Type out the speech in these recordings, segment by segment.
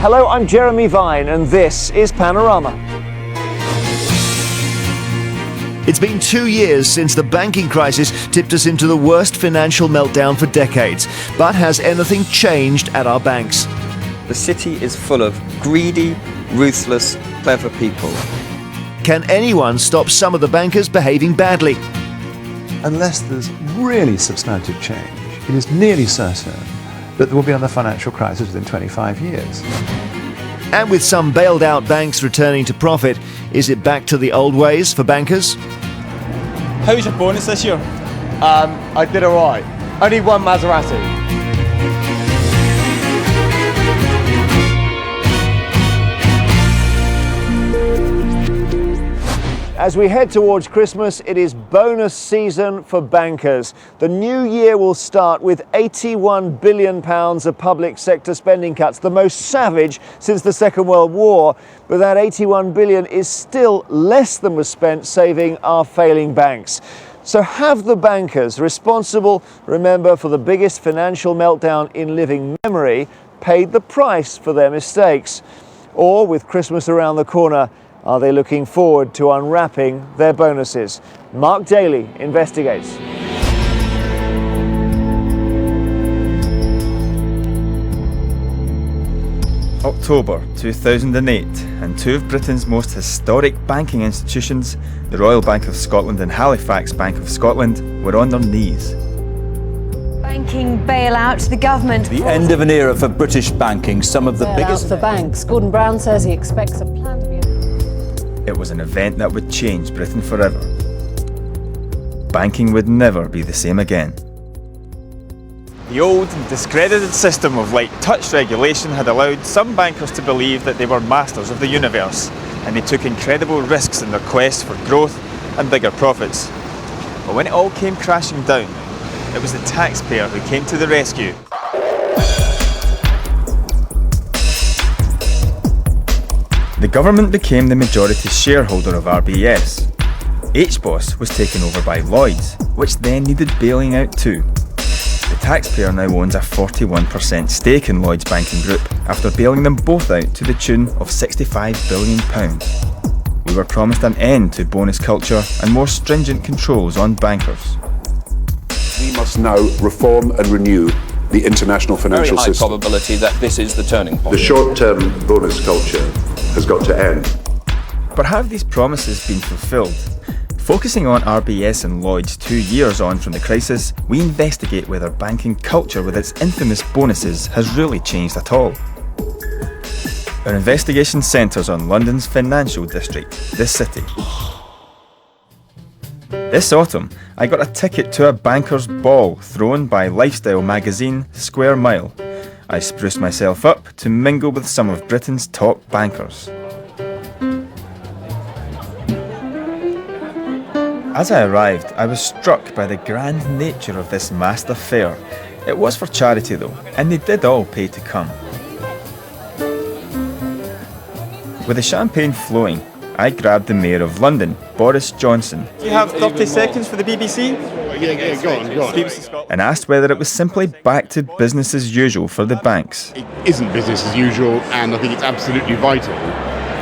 Hello, I'm Jeremy Vine, and this is Panorama. It's been 2 years since the banking crisis tipped us into the worst financial meltdown for decades. But has anything changed at our banks? The city is full of greedy, ruthless, clever people. Can anyone stop some of the bankers behaving badly? Unless there's really substantive change, it is nearly certain that there will be another financial crisis within 25 years. And with some bailed out banks returning to profit, is it back to the old ways for bankers? How was your bonus this year? I did all right. Only one Maserati. As we head towards Christmas, it is bonus season for bankers. The new year will start with £81 billion of public sector spending cuts, the most savage since the Second World War. But that £81 billion is still less than was spent saving our failing banks. So have the bankers responsible, remember, for the biggest financial meltdown in living memory, paid the price for their mistakes? Or, with Christmas around the corner, are they looking forward to unwrapping their bonuses? Mark Daly investigates. October 2008, and two of Britain's most historic banking institutions, the Royal Bank of Scotland and Halifax Bank of Scotland, were on their knees. Banking bailout, the government... The end of an era for British banking, some of the biggest... for banks. Gordon Brown says he expects a plan to be... It was an event that would change Britain forever. Banking would never be the same again. The old and discredited system of light touch regulation had allowed some bankers to believe that they were masters of the universe, and they took incredible risks in their quest for growth and bigger profits. But when it all came crashing down, it was the taxpayer who came to the rescue. The government became the majority shareholder of RBS. HBOS was taken over by Lloyds, which then needed bailing out too. The taxpayer now owns a 41% stake in Lloyds Banking Group after bailing them both out to the tune of £65 billion. We were promised an end to bonus culture and more stringent controls on bankers. We must now reform and renew the international financial system. Very high probability that this is the turning point. The short-term bonus culture has got to end. But have these promises been fulfilled? Focusing on RBS and Lloyds 2 years on from the crisis, we investigate whether banking culture with its infamous bonuses has really changed at all. Our investigation centres on London's financial district, the City. This autumn, I got a ticket to a banker's ball thrown by lifestyle magazine Square Mile. I spruced myself up to mingle with some of Britain's top bankers. As I arrived, I was struck by the grand nature of this massed affair. It was for charity though, and they did all pay to come. With the champagne flowing, I grabbed the Mayor of London, Boris Johnson. Do you have 30 seconds for the BBC? Yeah, go on. And asked whether it was simply back to business as usual for the banks. It isn't business as usual, and I think it's absolutely vital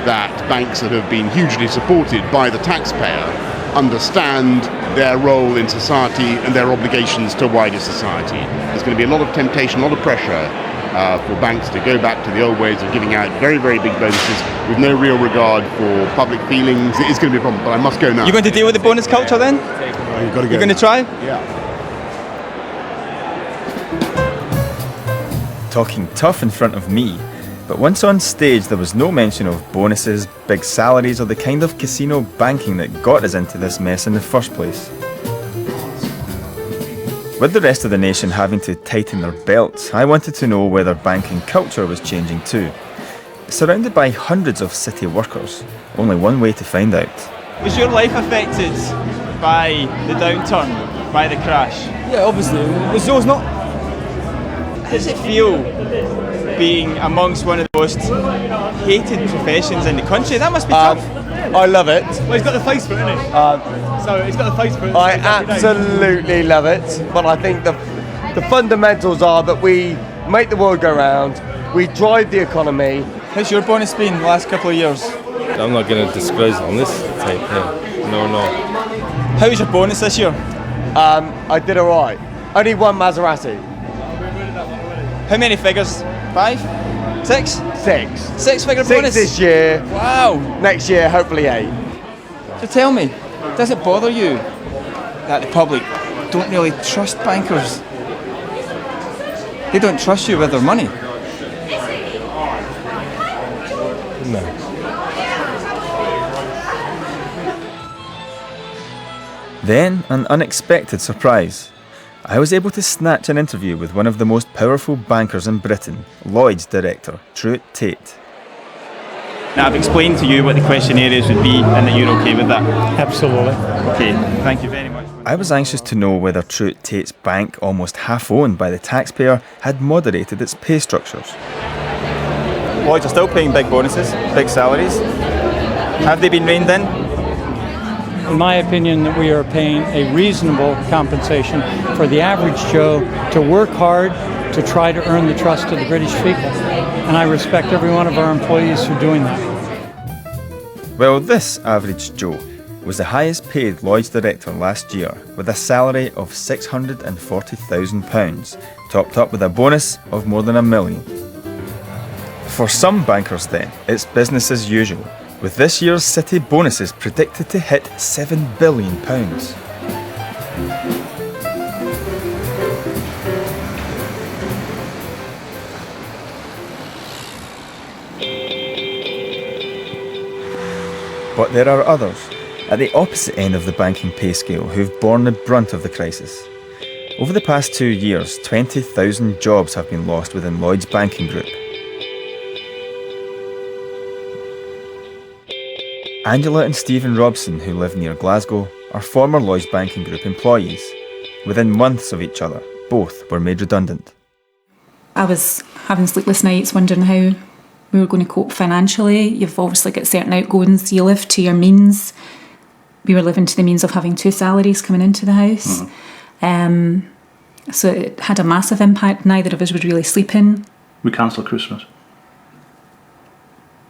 that banks that have been hugely supported by the taxpayer understand their role in society and their obligations to wider society. There's going to be a lot of temptation, a lot of pressure for banks to go back to the old ways of giving out very, very big bonuses with no real regard for public feelings. It is going to be a problem, but I must go now. You're going to deal with the bonus culture then? You've got to go. You're going to try? Yeah. Talking tough in front of me, but once on stage there was no mention of bonuses, big salaries or the kind of casino banking that got us into this mess in the first place. With the rest of the nation having to tighten their belts, I wanted to know whether banking culture was changing too. Surrounded by hundreds of city workers, only one way to find out. Was your life affected by the downturn, by the crash? Yeah, obviously. Was yours not? How does it feel being amongst one of the most hated professions in the country? That must be tough. I love it. Well, he's got the face for it, hasn't he? So he's got the face for it. I absolutely love it, but I think the fundamentals are that we make the world go round, We drive the economy. How's your bonus been the last couple of years? I'm not going to disclose on this tape here. No. How's your bonus this year? I did alright. Only one Maserati. How many figures? 5? 6? 6. 6 figure bonus? 6 this year. Wow. Next year, hopefully 8. So tell me, does it bother you that the public don't really trust bankers? They don't trust you with their money. No. Then, an unexpected surprise. I was able to snatch an interview with one of the most powerful bankers in Britain, Lloyd's director, Truett Tate. Now, I've explained to you what the question areas would be and that you're okay with that. Absolutely. Okay, thank you very much. I was anxious to know whether Truett Tate's bank, almost half owned by the taxpayer, had moderated its pay structures. Lloyds are still paying big bonuses, big salaries. Have they been reined in? In my opinion, that we are paying a reasonable compensation for the average Joe to work hard to try to earn the trust of the British people. And I respect every one of our employees for doing that. Well, this average Joe was the highest paid Lloyd's director last year, with a salary of £640,000, topped up with a bonus of more than £1 million. For some bankers then, it's business as usual, with this year's City bonuses predicted to hit £7 billion. But there are others, at the opposite end of the banking pay scale, who've borne the brunt of the crisis. Over the past 2 years, 20,000 jobs have been lost within Lloyd's banking group. Angela and Stephen Robson, who live near Glasgow, are former Lloyd's banking group employees. Within months of each other, both were made redundant. I was having sleepless nights wondering how we were going to cope financially. You've obviously got certain outgoings, you live to your means. We were living to the means of having 2 salaries coming into the house. So it had a massive impact. Neither of us would really sleep in. We cancelled Christmas.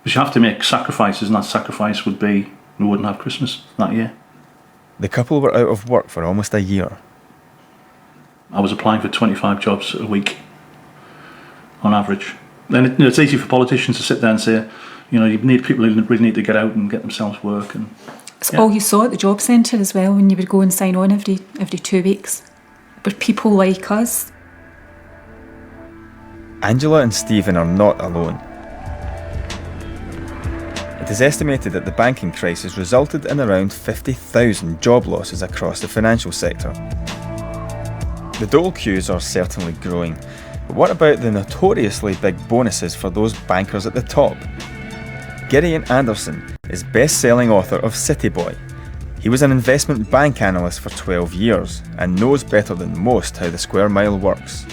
Because you have to make sacrifices, and that sacrifice would be we wouldn't have Christmas that year. The couple were out of work for almost a year. I was applying for 25 jobs a week on average. And it's easy for politicians to sit there and say, you need people who really need to get out and get themselves work. And it's all you saw at the job centre as well when you would go and sign on every 2 weeks. But people like us. Angela and Stephen are not alone. It is estimated that the banking crisis resulted in around 50,000 job losses across the financial sector. The dole queues are certainly growing, but what about the notoriously big bonuses for those bankers at the top? Gideon Anderson is best-selling author of City Boy. He was an investment bank analyst for 12 years and knows better than most how the square mile works.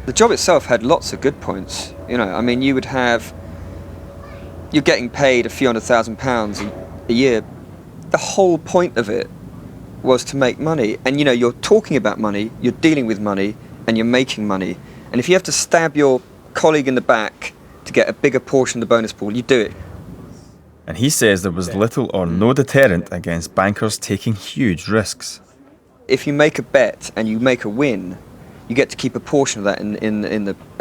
The job itself had lots of good points. You would have... You're getting paid a few £100,000 a year. The whole point of it was to make money. And you're talking about money, you're dealing with money, and you're making money. And if you have to stab your colleague in the back to get a bigger portion of the bonus pool, you do it. And he says there was little or no deterrent against bankers taking huge risks. If you make a bet and you make a win, you get to keep a portion of that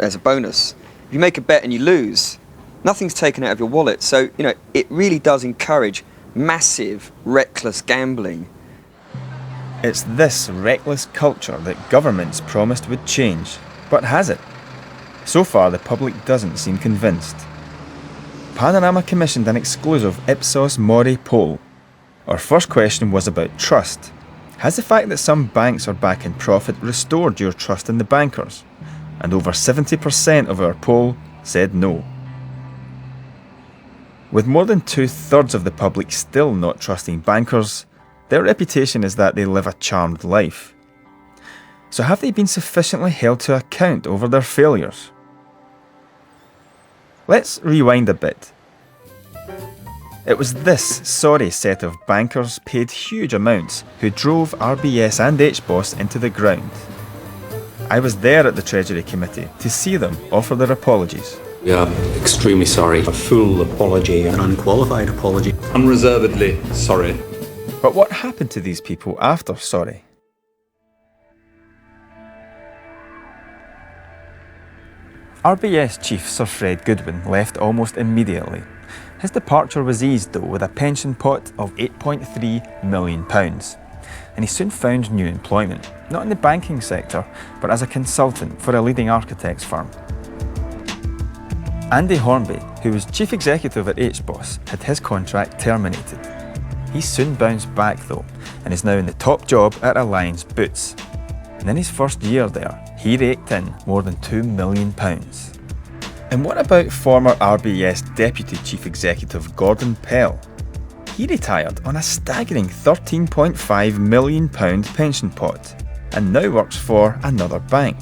as a bonus. If you make a bet and you lose, nothing's taken out of your wallet. So, it really does encourage massive, reckless gambling. It's this reckless culture that governments promised would change. But has it? So far, the public doesn't seem convinced. Panorama commissioned an exclusive Ipsos Mori poll. Our first question was about trust. Has the fact that some banks are back in profit restored your trust in the bankers? And over 70% of our poll said no. With more than 2/3 of the public still not trusting bankers, their reputation is that they live a charmed life. So have they been sufficiently held to account over their failures? Let's rewind a bit. It was this sorry set of bankers paid huge amounts who drove RBS and HBOS into the ground. I was there at the Treasury Committee to see them offer their apologies. We are extremely sorry. A full apology, an unqualified apology. Unreservedly sorry. But what happened to these people after sorry? RBS chief Sir Fred Goodwin left almost immediately. His departure was eased though with a pension pot of £8.3 million. And he soon found new employment, not in the banking sector, but as a consultant for a leading architects firm. Andy Hornby, who was chief executive at HBOS, had his contract terminated. He soon bounced back though, and is now in the top job at Alliance Boots. And in his first year there, he raked in more than £2 million. And what about former RBS Deputy Chief Executive Gordon Pell? He retired on a staggering £13.5 million pension pot, and now works for another bank,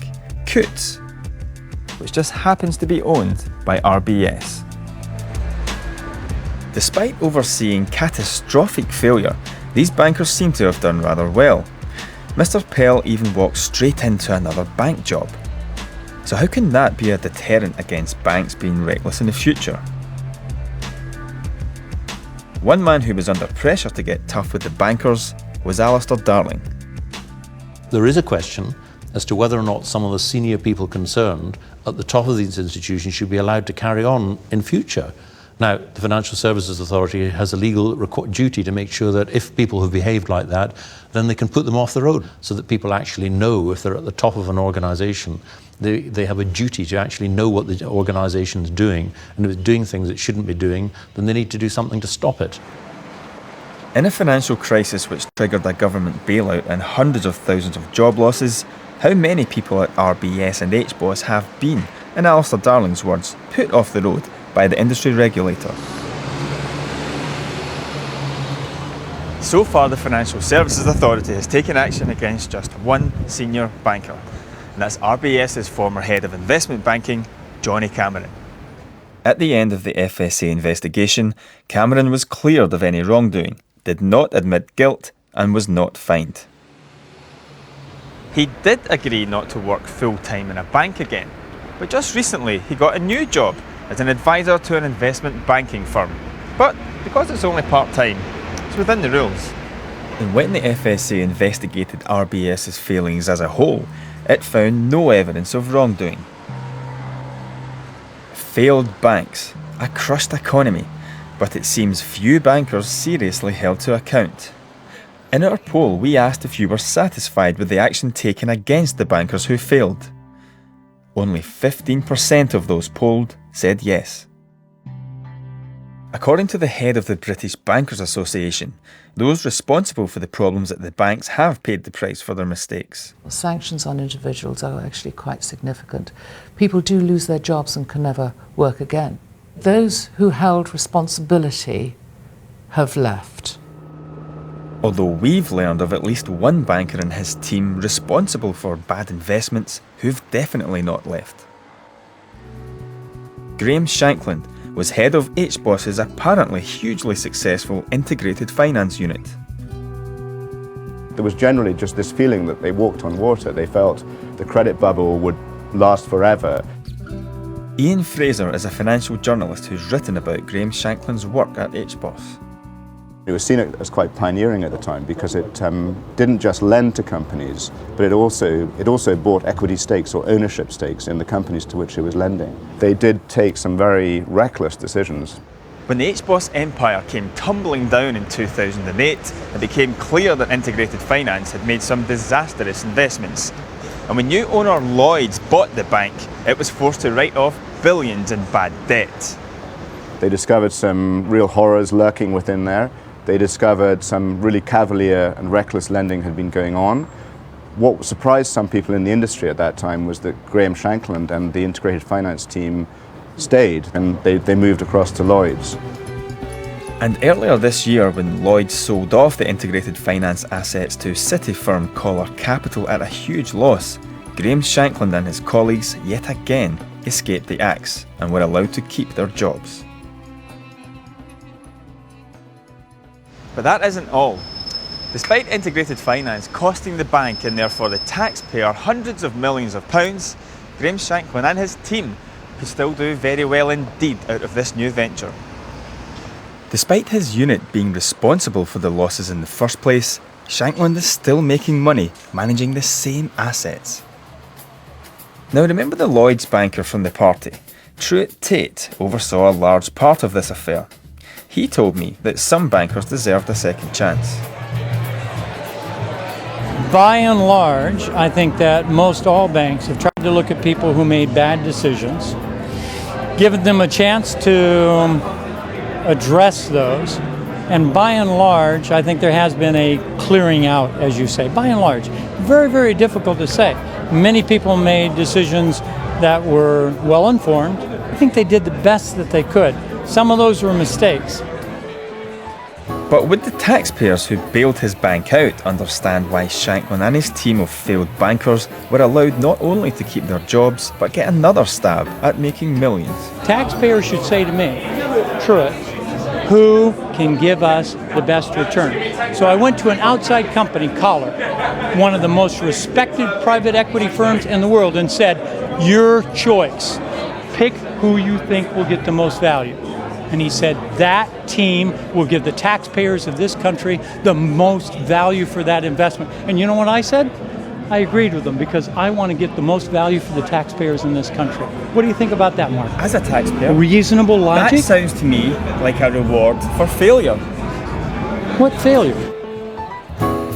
Coutts, which just happens to be owned by RBS. Despite overseeing catastrophic failure, these bankers seem to have done rather well. Mr. Pell even walked straight into another bank job. So how can that be a deterrent against banks being reckless in the future? One man who was under pressure to get tough with the bankers was Alistair Darling. There is a question as to whether or not some of the senior people concerned at the top of these institutions should be allowed to carry on in future. Now, the Financial Services Authority has a legal duty to make sure that if people have behaved like that, then they can put them off the road, so that people actually know if they're at the top of an organisation, they have a duty to actually know what the organisation is doing, and if it's doing things it shouldn't be doing, then they need to do something to stop it. In a financial crisis which triggered a government bailout and hundreds of thousands of job losses, how many people at RBS and HBOS have been, in Alistair Darling's words, put off the road by the industry regulator? So far, the Financial Services Authority has taken action against just one senior banker, and that's RBS's former head of investment banking, Johnny Cameron. At the end of the FSA investigation, Cameron was cleared of any wrongdoing, did not admit guilt, and was not fined. He did agree not to work full-time in a bank again, but just recently he got a new job as an advisor to an investment banking firm. But because it's only part-time, it's within the rules. And when the FSA investigated RBS's failings as a whole, it found no evidence of wrongdoing. Failed banks, a crushed economy, but it seems few bankers seriously held to account. In our poll, we asked if you were satisfied with the action taken against the bankers who failed. Only 15% of those polled said yes. According to the head of the British Bankers Association, those responsible for the problems at the banks have paid the price for their mistakes. Sanctions on individuals are actually quite significant. People do lose their jobs and can never work again. Those who held responsibility have left. Although we've learned of at least one banker and his team responsible for bad investments who've definitely not left. Graham Shankland was head of HBOS's apparently hugely successful integrated finance unit. There was generally just this feeling that they walked on water. They felt the credit bubble would last forever. Ian Fraser is a financial journalist who's written about Graham Shankland's work at HBOS. It was seen as quite pioneering at the time because it didn't just lend to companies, but it also bought equity stakes or ownership stakes in the companies to which it was lending. They did take some very reckless decisions. When the HBOS empire came tumbling down in 2008, it became clear that integrated finance had made some disastrous investments. And when new owner Lloyds bought the bank, it was forced to write off billions in bad debt. They discovered some real horrors lurking within there. They discovered some really cavalier and reckless lending had been going on. What surprised some people in the industry at that time was that Graham Shankland and the integrated finance team stayed, and they moved across to Lloyds. And earlier this year, when Lloyds sold off the integrated finance assets to city firm Collar Capital at a huge loss, Graham Shankland and his colleagues yet again escaped the axe and were allowed to keep their jobs. But that isn't all. Despite integrated finance costing the bank and therefore the taxpayer hundreds of millions of pounds, Graham Shanklin and his team could still do very well indeed out of this new venture. Despite his unit being responsible for the losses in the first place, Shanklin is still making money managing the same assets. Now remember the Lloyds banker from the party? Truett Tate oversaw a large part of this affair. He told me that some bankers deserved a second chance. By and large, I think that most all banks have tried to look at people who made bad decisions, given them a chance to address those, and by and large, I think there has been a clearing out, as you say. By and large, very, very difficult to say. Many people made decisions that were well informed. I think they did the best that they could. Some of those were mistakes. But would the taxpayers who bailed his bank out understand why Shanklin and his team of failed bankers were allowed not only to keep their jobs, but get another stab at making millions? Taxpayers should say to me, Truett, who can give us the best return? So I went to an outside company, Collar, one of the most respected private equity firms in the world, and said, your choice. Pick who you think will get the most value. And he said, that team will give the taxpayers of this country the most value for that investment. And you know what I said? I agreed with them because I want to get the most value for the taxpayers in this country. What do you think about that, Mark? As a taxpayer, reasonable logic? That sounds to me like a reward for failure. What failure?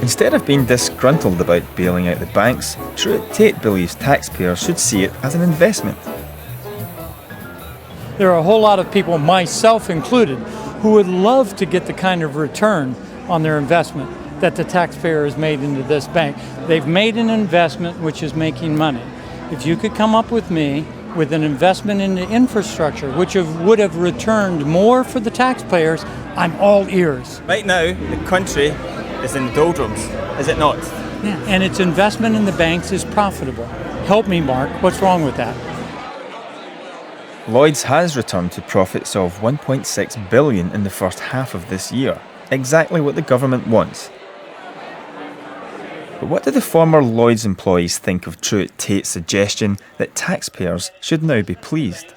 Instead of being disgruntled about bailing out the banks, Truett Tate believes taxpayers should see it as an investment. There are a whole lot of people, myself included, who would love to get the kind of return on their investment that the taxpayer has made into this bank. They've made an investment which is making money. If you could come up with me with an investment into infrastructure which would have returned more for the taxpayers, I'm all ears. Right now, the country is in the doldrums, is it not? Yeah. And its investment in the banks is profitable. Help me, Mark. What's wrong with that? Lloyds has returned to profits of $1.6 billion in the first half of this year, exactly what the government wants. But what do the former Lloyds employees think of Truett Tate's suggestion that taxpayers should now be pleased?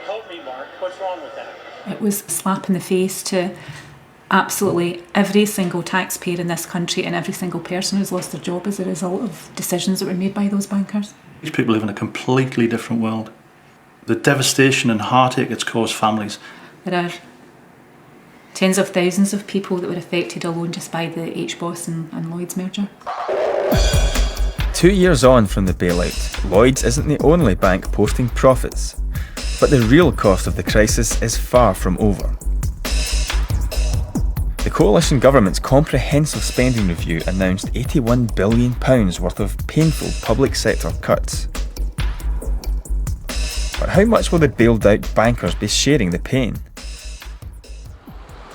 Help me, Mark. What's wrong with that? It was a slap in the face to absolutely every single taxpayer in this country and every single person who's lost their job as a result of decisions that were made by those bankers. These people live in a completely different world. The devastation and heartache it's caused families. There are tens of thousands of people that were affected alone just by the HBOS and Lloyds merger. 2 years on from the bailout, Lloyds isn't the only bank posting profits. But the real cost of the crisis is far from over. The coalition government's comprehensive spending review announced £81 billion worth of painful public sector cuts. But how much will the bailed out bankers be sharing the pain?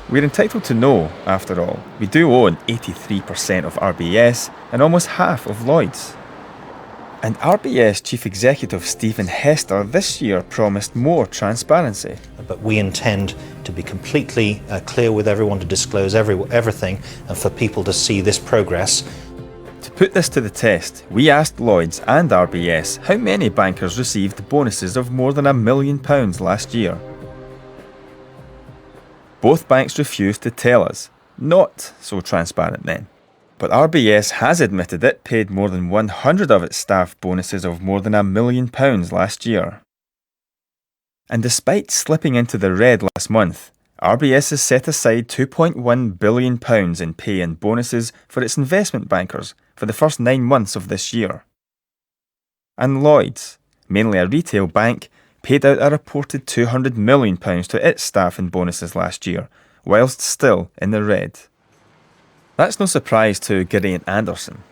We're entitled to know, after all. We do own 83% of RBS and almost half of Lloyds. And RBS Chief Executive Stephen Hester this year promised more transparency. But we intend to be completely clear with everyone, to disclose everything, and for people to see this progress. To put this to the test, we asked Lloyds and RBS how many bankers received bonuses of more than £1 million last year. Both banks refused to tell us. Not so transparent then. But RBS has admitted it paid more than 100 of its staff bonuses of more than £1 million last year. And despite slipping into the red last month, RBS has set aside £2.1 billion in pay and bonuses for its investment bankers for the first 9 months of this year. And Lloyds, mainly a retail bank, paid out a reported £200 million to its staff in bonuses last year, whilst still in the red. That's no surprise to Geraint Anderson.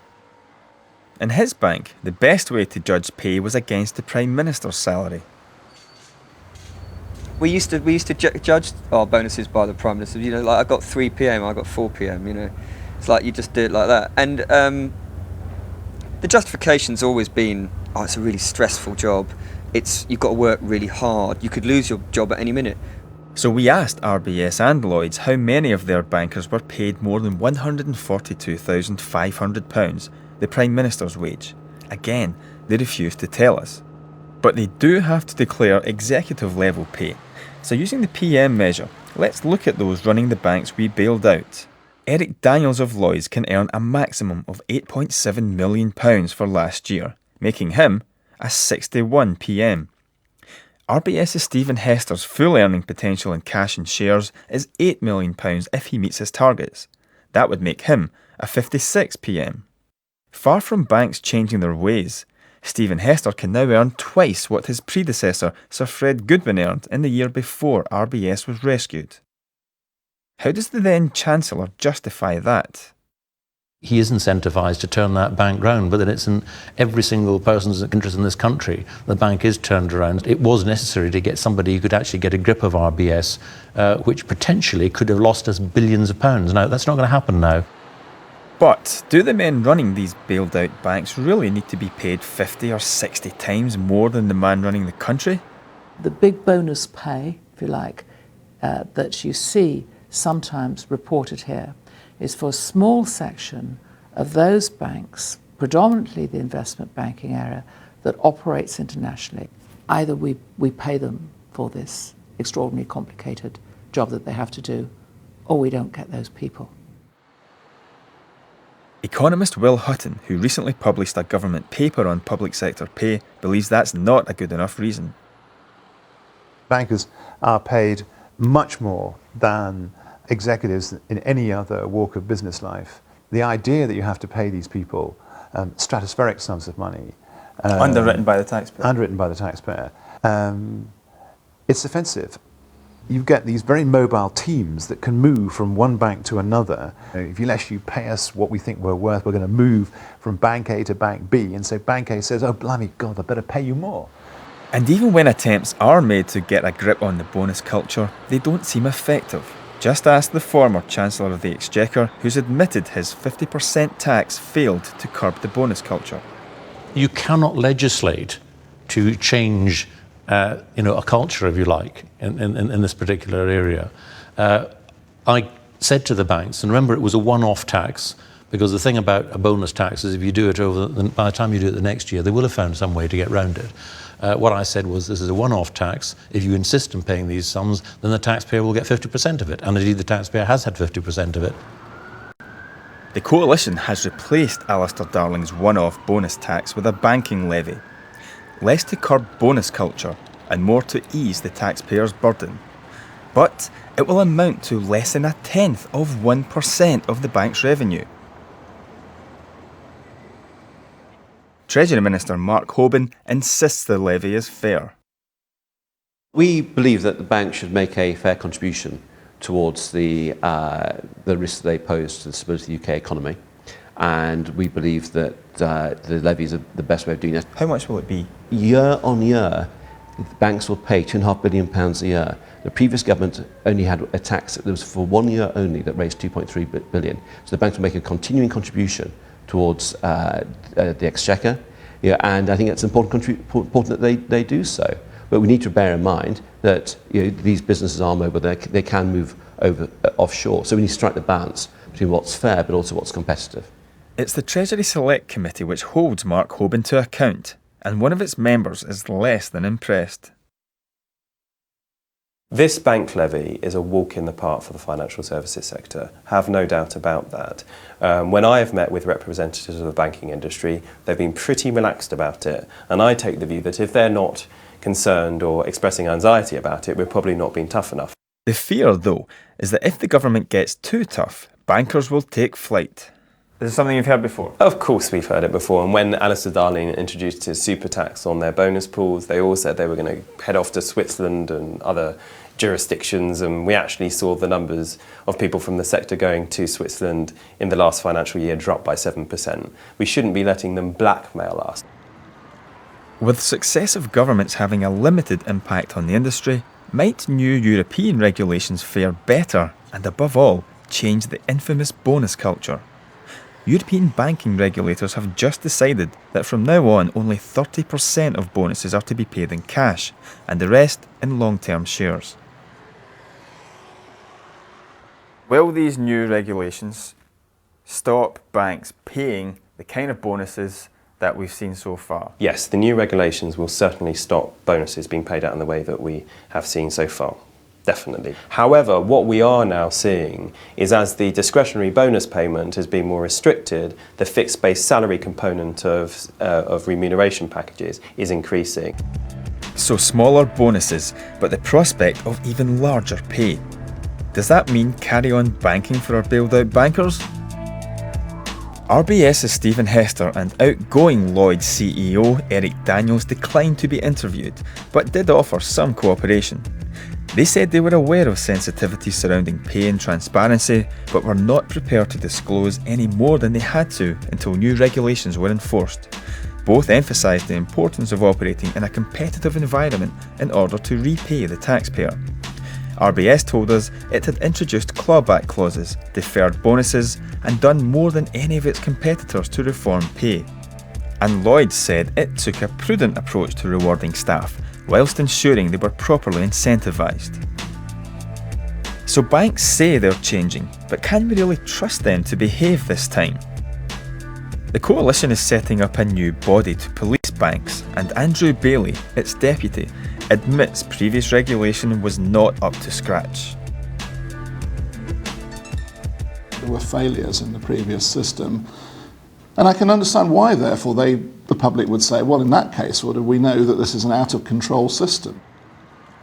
In his bank, the best way to judge pay was against the Prime Minister's salary. We used to judge our bonuses by the Prime Minister. You know, like I got 3 PM, I got 4 PM. You know, it's like you just do it like that. And the justification's always been, oh, it's a really stressful job. You've got to work really hard. You could lose your job at any minute. So we asked RBS and Lloyds how many of their bankers were paid more than £142,500, the Prime Minister's wage. Again, they refused to tell us. But they do have to declare executive level pay. So using the PM measure, let's look at those running the banks we bailed out. Eric Daniels of Lloyds can earn a maximum of £8.7 million for last year, making him a 61 PM. RBS's Stephen Hester's full earning potential in cash and shares is £8 million if he meets his targets. That would make him a 56 PM. Far from banks changing their ways, Stephen Hester can now earn twice what his predecessor Sir Fred Goodwin earned in the year before RBS was rescued. How does the then Chancellor justify that? He is incentivised to turn that bank round, but then it's in every single person's interest in this country. The bank is turned around. It was necessary to get somebody who could actually get a grip of RBS, which potentially could have lost us billions of pounds. Now, that's not going to happen now. But do the men running these bailed out banks really need to be paid 50 or 60 times more than the man running the country? The big bonus pay, if you like, that you see sometimes reported here is for a small section of those banks, predominantly the investment banking area, that operates internationally. Either we pay them for this extraordinarily complicated job that they have to do, or we don't get those people. Economist Will Hutton, who recently published a government paper on public sector pay, believes that's not a good enough reason. Bankers are paid much more than executives in any other walk of business life. The idea that you have to pay these people stratospheric sums of money. Underwritten by the taxpayer. Underwritten by the taxpayer. It's offensive. You get these very mobile teams that can move from one bank to another. Unless you pay us what we think we're worth, we're going to move from bank A to bank B. And so bank A says, oh, blimey, God, I better pay you more. And even when attempts are made to get a grip on the bonus culture, they don't seem effective. Just ask the former Chancellor of the Exchequer, who's admitted his 50% tax failed to curb the bonus culture. You cannot legislate to change a culture, if you like, in this particular area. I said to the banks, and remember it was a one-off tax, because the thing about a bonus tax is if you do it by the time you do it the next year, they will have found some way to get round it. What I said was, this is a one-off tax. If you insist on paying these sums, then the taxpayer will get 50% of it. And indeed, the taxpayer has had 50% of it. The Coalition has replaced Alistair Darling's one-off bonus tax with a banking levy. Less to curb bonus culture and more to ease the taxpayer's burden. But it will amount to less than 1/10 of 1% of the bank's revenue. Treasury Minister Mark Hoban insists the levy is fair. We believe that the bank should make a fair contribution towards the risks they pose to the stability of the UK economy, and we believe that the levies are the best way of doing that. How much will it be? Year on year, the banks will pay £2.5 billion a year. The previous government only had a tax that was for 1 year only that raised £2.3 billion. So the banks will make a continuing contribution towards the Exchequer, and I think it's important that they do so. But we need to bear in mind that these businesses are mobile; they can move over offshore. So we need to strike the balance between what's fair but also what's competitive. It's the Treasury Select Committee which holds Mark Hoban to account, and one of its members is less than impressed. This bank levy is a walk in the park for the financial services sector, have no doubt about that. When I have met with representatives of the banking industry, they've been pretty relaxed about it, and I take the view that if they're not concerned or expressing anxiety about it, we're probably not being tough enough. The fear, though, is that if the government gets too tough, bankers will take flight. Is this something you've heard before? Of course we've heard it before, and when Alistair Darling introduced his super tax on their bonus pools, they all said they were going to head off to Switzerland and other jurisdictions, and we actually saw the numbers of people from the sector going to Switzerland in the last financial year drop by 7%. We shouldn't be letting them blackmail us. With successive governments having a limited impact on the industry, might new European regulations fare better and, above all, change the infamous bonus culture? European banking regulators have just decided that from now on only 30% of bonuses are to be paid in cash and the rest in long-term shares. Will these new regulations stop banks paying the kind of bonuses that we've seen so far? Yes, the new regulations will certainly stop bonuses being paid out in the way that we have seen so far. Definitely. However, what we are now seeing is as the discretionary bonus payment has been more restricted, the fixed base salary component of remuneration packages is increasing. So smaller bonuses, but the prospect of even larger pay. Does that mean carry on banking for our bailed out bankers? RBS's Stephen Hester and outgoing Lloyds CEO Eric Daniels declined to be interviewed, but did offer some cooperation. They said they were aware of sensitivities surrounding pay and transparency, but were not prepared to disclose any more than they had to until new regulations were enforced. Both emphasised the importance of operating in a competitive environment in order to repay the taxpayer. RBS told us it had introduced clawback clauses, deferred bonuses, and done more than any of its competitors to reform pay. And Lloyds said it took a prudent approach to rewarding staff, whilst ensuring they were properly incentivised. So banks say they're changing, but can we really trust them to behave this time? The coalition is setting up a new body to police banks, and Andrew Bailey, its deputy, admits previous regulation was not up to scratch. There were failures in the previous system, and I can understand why, therefore, the public would say, well, in that case, what do we know that this is an out-of-control system?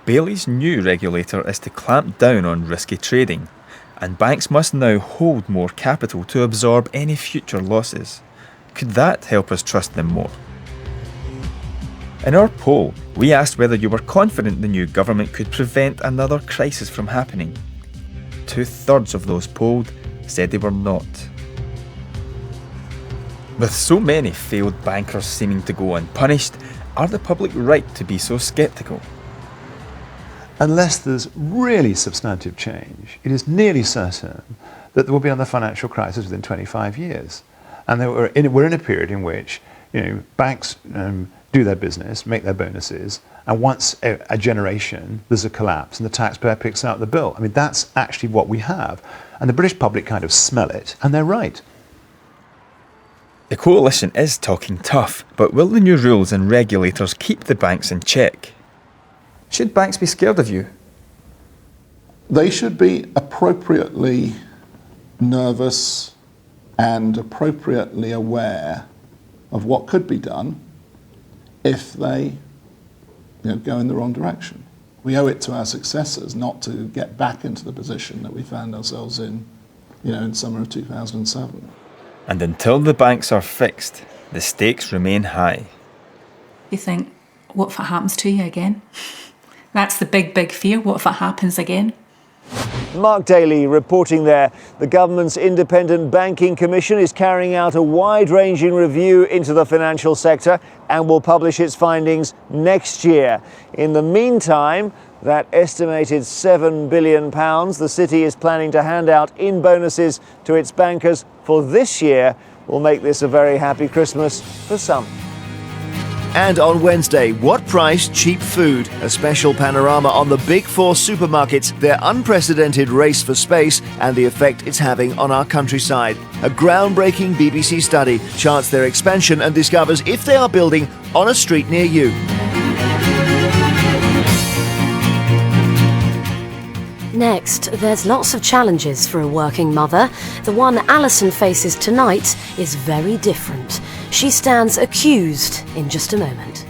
Bailey's new regulator is to clamp down on risky trading, and banks must now hold more capital to absorb any future losses. Could that help us trust them more? In our poll, we asked whether you were confident the new government could prevent another crisis from happening. 2/3 of those polled said they were not. With so many failed bankers seeming to go unpunished, are the public right to be so sceptical? Unless there's really substantive change, it is nearly certain that there will be another financial crisis within 25 years. And we're in a period in which banks do their business, make their bonuses, and once a generation, there's a collapse and the taxpayer picks out the bill. I mean, that's actually what we have. And the British public kind of smell it, and they're right. The coalition is talking tough, but will the new rules and regulators keep the banks in check? Should banks be scared of you? They should be appropriately nervous and appropriately aware of what could be done if they go in the wrong direction. We owe it to our successors not to get back into the position that we found ourselves in summer of 2007. And until the banks are fixed, the stakes remain high. You think, what if it happens to you again? That's the big, big fear. What if it happens again? Mark Daly reporting there. The government's Independent Banking Commission is carrying out a wide-ranging review into the financial sector and will publish its findings next year. In the meantime, that estimated £7 billion the city is planning to hand out in bonuses to its bankers for this year will make this a very happy Christmas for some. And on Wednesday, what price cheap food? A special panorama on the big four supermarkets, their unprecedented race for space and the effect it's having on our countryside. A groundbreaking BBC study charts their expansion and discovers if they are building on a street near you. Next, there's lots of challenges for a working mother. The one Alison faces tonight is very different. She stands accused in just a moment.